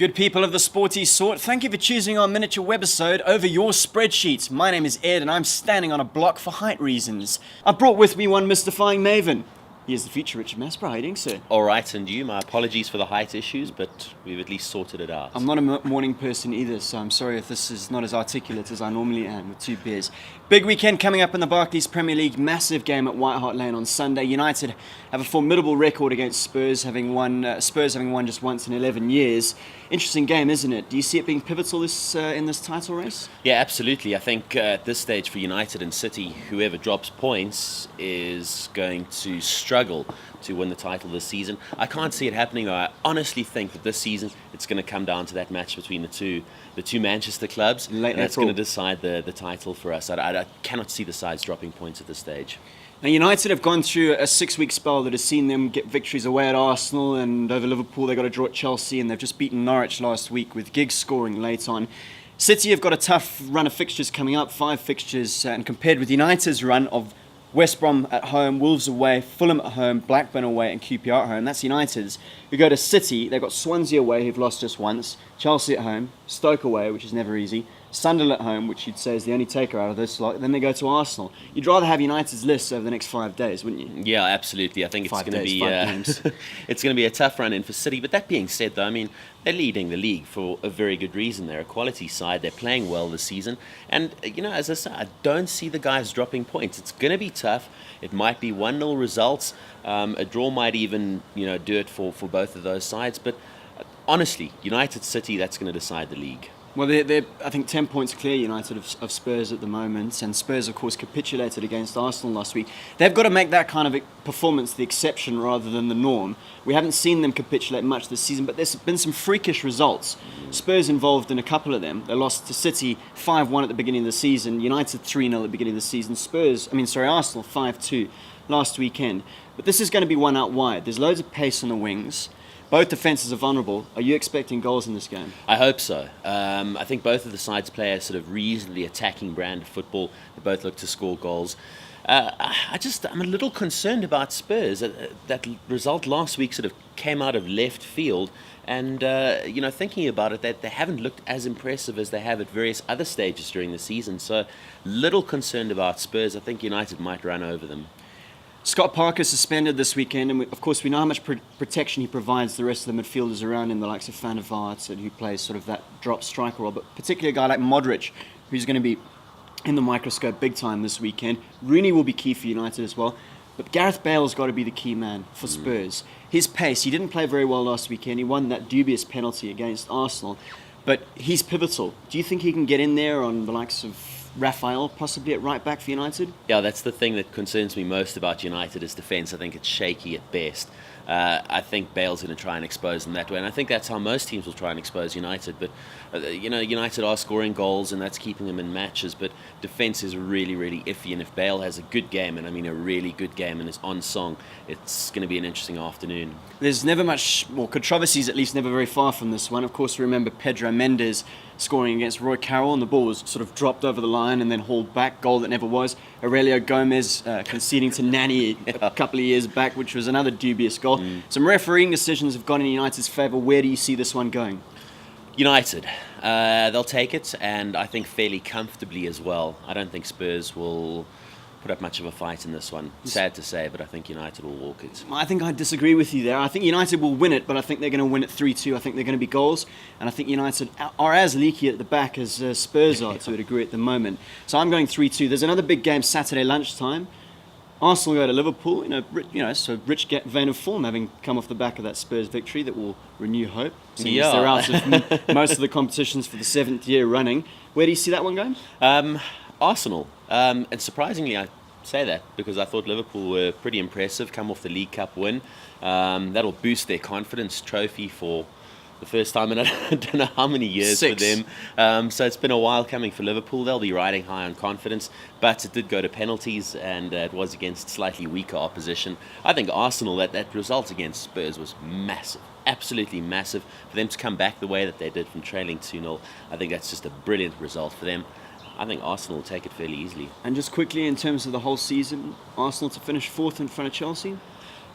Good people of the sporty sort, thank you for choosing our miniature webisode over your spreadsheet. My name is Ed and I'm standing on a block for height reasons. I brought with me one mystifying maven. Here's the future Richard Maspero. How are you doing, sir? All right, and you? My apologies for the height issues, but we've at least sorted it out. I'm not a morning person either, so I'm sorry if this is not as articulate as I normally am with two beers. Big weekend coming up in the Barclays Premier League. Massive game at Hart Lane on Sunday. United have a formidable record against Spurs, having won just once in 11 years. Interesting game, isn't it? Do you see it being pivotal in this title race? Yeah, absolutely. I think at this stage for United and City, whoever drops points is going to struggle to win the title this season. I can't see it happening though. I honestly think that this season it's going to come down to that match between the two Manchester clubs, and that's going to decide the title for us. I cannot see the sides dropping points at this stage. Now, United have gone through a 6-week spell that has seen them get victories away at Arsenal and over Liverpool. They got a draw at Chelsea and they've just beaten Norwich last week with Giggs scoring late on. City have got a tough run of fixtures coming up, 5 fixtures, and compared with United's run of West Brom at home, Wolves away, Fulham at home, Blackburn away and QPR at home. That's United's. We go to City, they've got Swansea away, who've lost just once, Chelsea at home, Stoke away, which is never easy, Sunderland at home, which you'd say is the only taker out of this lot, then they go to Arsenal. You'd rather have United's list over the next 5 days, wouldn't you? Yeah, absolutely. I think it's going to be it's going to be a tough run in for City. But that being said, though, I mean, they're leading the league for a very good reason. They're a quality side. They're playing well this season. And, as I said, I don't see the guys dropping points. It's going to be tough. It might be 1-0 results. A draw might even, do it for both of those sides. But honestly, United City, that's going to decide the league. Well, they're I think 10 points clear, United, of Spurs at the moment. And Spurs, of course, capitulated against Arsenal last week. They've got to make that kind of performance the exception rather than the norm. We haven't seen them capitulate much this season, but there's been some freakish results. Spurs involved in a couple of them. They lost to City 5-1 at the beginning of the season. United 3-0 at the beginning of the season. Arsenal 5-2 last weekend. But this is going to be one out wide. There's loads of pace on the wings. Both defences are vulnerable. Are you expecting goals in this game? I hope so. I think both of the sides play a sort of reasonably attacking brand of football. They both look to score goals. I'm a little concerned about Spurs. That result last week sort of came out of left field. And, thinking about it, that they haven't looked as impressive as they have at various other stages during the season. So, little concerned about Spurs. I think United might run over them. Scott Parker suspended this weekend, and of course we know how much protection he provides the rest of the midfielders around him, the likes of Van der Vaart, who plays sort of that drop striker role, but particularly a guy like Modric, who's going to be in the microscope big time this weekend. Rooney will be key for United as well, but Gareth Bale's got to be the key man for Spurs. His pace, he didn't play very well last weekend, he won that dubious penalty against Arsenal, but he's pivotal. Do you think he can get in there on the likes of Raphael possibly at right back for United? Yeah, that's the thing that concerns me most about United is defence. I think it's shaky at best. I think Bale's going to try and expose them that way, and I think that's how most teams will try and expose United. But United are scoring goals, and that's keeping them in matches. But defence is really, really iffy. And if Bale has a good game, and I mean a really good game, and is on song, it's going to be an interesting afternoon. There's never much, controversies at least never very far from this one. Of course, remember Pedro Mendes scoring against Roy Carroll, and the ball was sort of dropped over the line and then hauled back. Goal that never was. Aurelio Gomez conceding to Nani a couple of years back, which was another dubious goal. Some refereeing decisions have gone in United's favour. Where do you see this one going? United. They'll take it, and I think fairly comfortably as well. I don't think Spurs will put up much of a fight in this one. Sad to say, but I think United will walk it. I think I disagree with you there. I think United will win it, but I think they're going to win it 3-2. I think they're going to be goals, and I think United are as leaky at the back as Spurs are to a degree at the moment. So I'm going 3-2. There's another big game Saturday lunchtime. Arsenal go to Liverpool in a rich vein of form, having come off the back of that Spurs victory that will renew hope. Since they're out of most of the competitions for the 7th year running. Where do you see that one going? Arsenal. And surprisingly, I say that because I thought Liverpool were pretty impressive, come off the League Cup win. That'll boost their confidence trophy for the first time in I don't know how many years 6 for them. So it's been a while coming for Liverpool. They'll be riding high on confidence, but it did go to penalties, and it was against slightly weaker opposition. I think Arsenal, that result against Spurs was massive. Absolutely massive. For them to come back the way that they did from trailing 2-0, I think that's just a brilliant result for them. I think Arsenal will take it fairly easily. And just quickly, in terms of the whole season, Arsenal to finish 4th in front of Chelsea?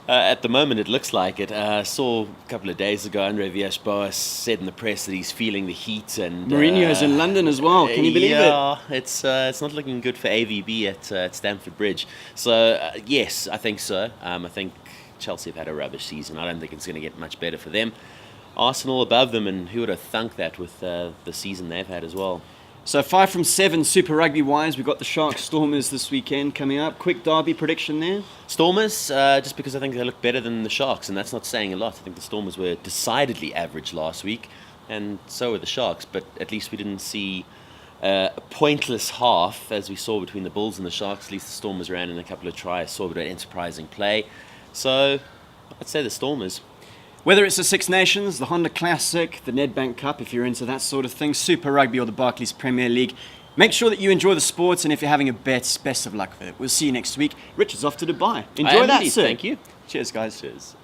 At the moment, it looks like it. I saw a couple of days ago, Andre Villas-Boas said in the press that he's feeling the heat, and Mourinho's in London as well. Can you believe it? Yeah, it's not looking good for AVB at Stamford Bridge. So yes, I think so. I think Chelsea have had a rubbish season. I don't think it's going to get much better for them. Arsenal above them, and who would have thunk that with the season they've had as well. So 5 from 7 Super Rugby wise. We've got the Sharks Stormers this weekend coming up. Quick derby prediction there. Stormers, just because I think they look better than the Sharks, and that's not saying a lot. I think the Stormers were decidedly average last week, and so were the Sharks, but at least we didn't see a pointless half as we saw between the Bulls and the Sharks. At least the Stormers ran in a couple of tries, saw a bit of enterprising play. So I'd say the Stormers. Whether it's the Six Nations, the Honda Classic, the Nedbank Cup, if you're into that sort of thing, Super Rugby or the Barclays Premier League, make sure that you enjoy the sports, and if you're having a bet, best of luck with it. We'll see you next week. Richard's off to Dubai. Enjoy that, indeed. sir. Thank you. Cheers, guys. Cheers.